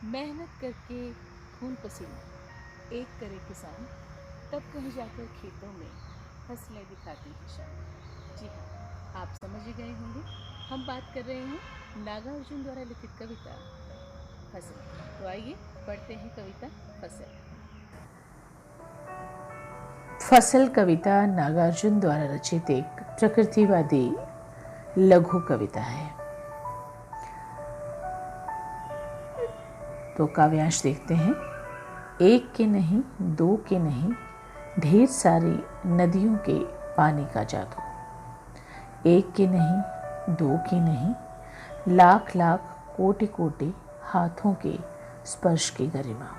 मेहनत करके खून पसीना एक करे किसान, तब कहीं जाकर खेतों में फसलें दिखाती है शान। जी हाँ, आप समझ ही गए होंगे, हम बात कर रहे हैं नागार्जुन द्वारा लिखित कविता फसल की। तो आइए पढ़ते हैं कविता फसल। फसल कविता नागार्जुन द्वारा रचित एक प्रकृतिवादी लघु कविता है। तो काव्यांश देखते हैं। एक के नहीं, दो के नहीं, ढेर सारी नदियों के पानी का जादू। एक के नहीं, दो के नहीं, लाख लाख कोटि कोटि हाथों के स्पर्श की गरिमा।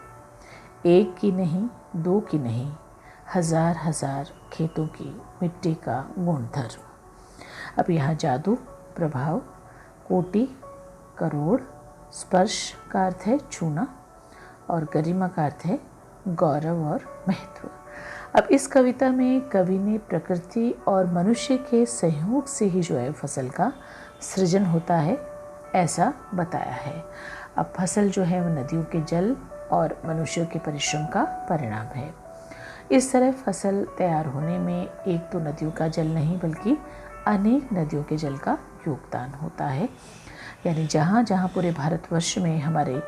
एक की नहीं, दो की नहीं, हजार हजार खेतों की मिट्टी का गुणधर्म। अब यहाँ जादू, प्रभाव, कोटि, करोड़, स्पर्श का अर्थ है छूना और गरिमा का अर्थ है गौरव और महत्व। अब इस कविता में कवि ने प्रकृति और मनुष्य के सहयोग से ही जो है फसल का सृजन होता है ऐसा बताया है। अब फसल जो है वो नदियों के जल और मनुष्यों के परिश्रम का परिणाम है। इस तरह फसल तैयार होने में एक तो नदियों का जल नहीं बल्कि अनेक नदियों के जल का योगदान होता है। यानी जहाँ जहाँ पूरे भारतवर्ष में हमारे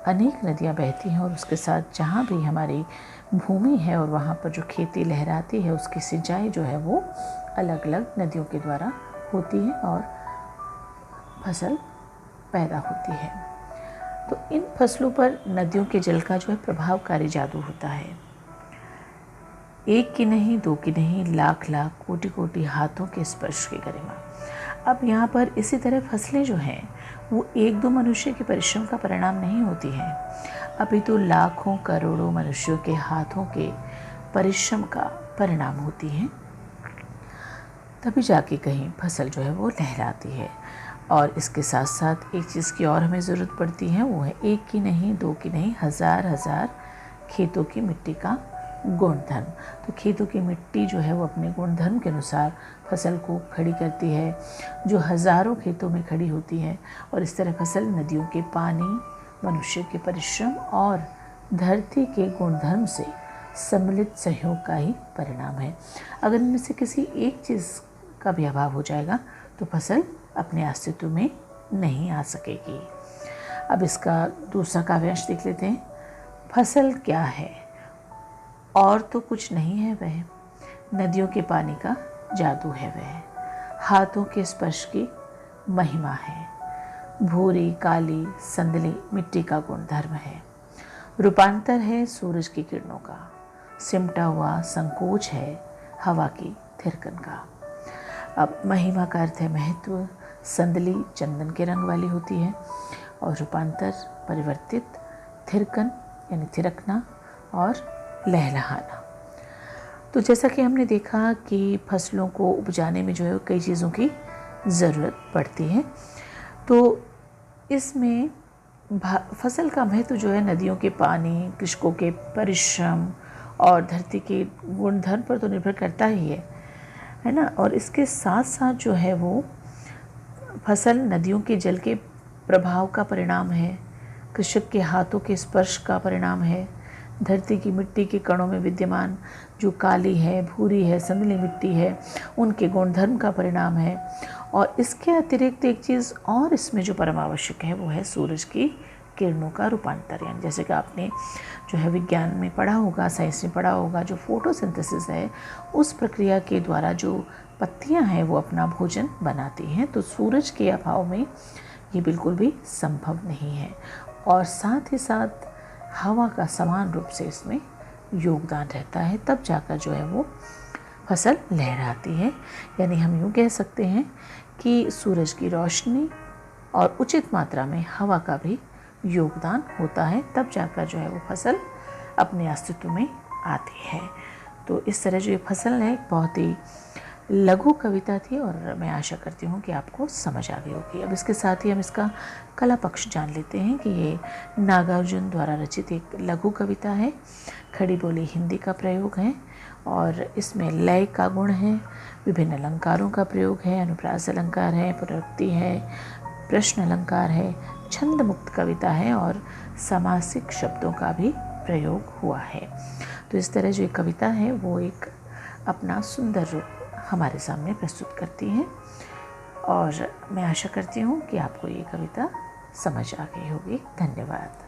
अनेक नदियाँ बहती हैं और उसके साथ जहाँ भी हमारी भूमि है और वहाँ पर जो खेती लहराती है उसकी सिंचाई जो है वो अलग अलग नदियों के द्वारा होती है और फसल पैदा होती है। तो इन फसलों पर नदियों के जल का जो है प्रभावकारी जादू होता है। एक की नहीं, दो की नहीं, लाख लाख कोटि कोटि हाथों के स्पर्श की गरिमा। अब यहाँ पर इसी तरह फसलें जो हैं वो एक दो मनुष्य के परिश्रम का परिणाम नहीं होती हैं, अभी तो लाखों करोड़ों मनुष्यों के हाथों के परिश्रम का परिणाम होती हैं। तभी जाके कहीं फसल जो है वो लहराती है। और इसके साथ साथ एक चीज़ की और हमें ज़रूरत पड़ती है, वो है एक की नहीं, दो की नहीं, हजार हजार खेतों की मिट्टी का गुणधर्म। तो खेतों की मिट्टी जो है वो अपने गुणधर्म के अनुसार फसल को खड़ी करती है, जो हज़ारों खेतों में खड़ी होती है। और इस तरह फसल नदियों के पानी, मनुष्य के परिश्रम और धरती के गुणधर्म से सम्मिलित सहयोग का ही परिणाम है। अगर इनमें से किसी एक चीज़ का भी अभाव हो जाएगा तो फसल अपने अस्तित्व में नहीं आ सकेगी। अब इसका दूसरा काव्यांश देख लेते हैं। फसल क्या है? और तो कुछ नहीं है वह, नदियों के पानी का जादू है वह, हाथों के स्पर्श की महिमा है, भूरी काली संदली मिट्टी का गुणधर्म है, रूपांतर है सूरज की किरणों का, सिमटा हुआ संकोच है हवा की थिरकन का। अब महिमा का अर्थ है महत्व, संदली चंदन के रंग वाली होती है और रूपांतर परिवर्तित, थिरकन यानी थिरकना और लहलहाना। तो जैसा कि हमने देखा कि फसलों को उपजाने में जो है कई चीज़ों की ज़रूरत पड़ती है, तो इसमें फसल का महत्व जो है नदियों के पानी, कृषकों के परिश्रम और धरती के गुणधर्म पर तो निर्भर करता ही है ना। और इसके साथ साथ जो है वो फसल नदियों के जल के प्रभाव का परिणाम है, कृषक के हाथों के स्पर्श का परिणाम है, धरती की मिट्टी के कणों में विद्यमान जो काली है, भूरी है, संदली मिट्टी है, उनके गुणधर्म का परिणाम है। और इसके अतिरिक्त एक चीज़ और इसमें जो परम आवश्यक है वो है सूरज की किरणों का रूपांतर। यानी जैसे कि आपने जो है विज्ञान में पढ़ा होगा, साइंस में पढ़ा होगा, जो फोटोसिंथेसिस है उस प्रक्रिया के द्वारा जो पत्तियां हैं वो अपना भोजन बनाती हैं। तो सूरज के अभाव में ये बिल्कुल भी संभव नहीं है। और साथ ही साथ हवा का समान रूप से इसमें योगदान रहता है, तब जाकर जो है वो फसल लहराती है। यानी हम यूँ कह सकते हैं कि सूरज की रोशनी और उचित मात्रा में हवा का भी योगदान होता है, तब जाकर जो है वो फसल अपने अस्तित्व में आती है। तो इस तरह जो ये फसल है एक बहुत ही लघु कविता थी और मैं आशा करती हूँ कि आपको समझ आ गई होगी। अब इसके साथ ही हम इसका कला पक्ष जान लेते हैं कि ये नागार्जुन द्वारा रचित एक लघु कविता है। खड़ी बोली हिंदी का प्रयोग है और इसमें लय का गुण है, विभिन्न अलंकारों का प्रयोग है, अनुप्रास अलंकार है, पुनरुक्ति है, प्रश्न अलंकार है, छंद मुक्त कविता है और समासिक शब्दों का भी प्रयोग हुआ है। तो इस तरह जो ये कविता है वो एक अपना सुंदर रूप हमारे सामने प्रस्तुत करती है और मैं आशा करती हूँ कि आपको ये कविता समझ आ गई होगी। धन्यवाद।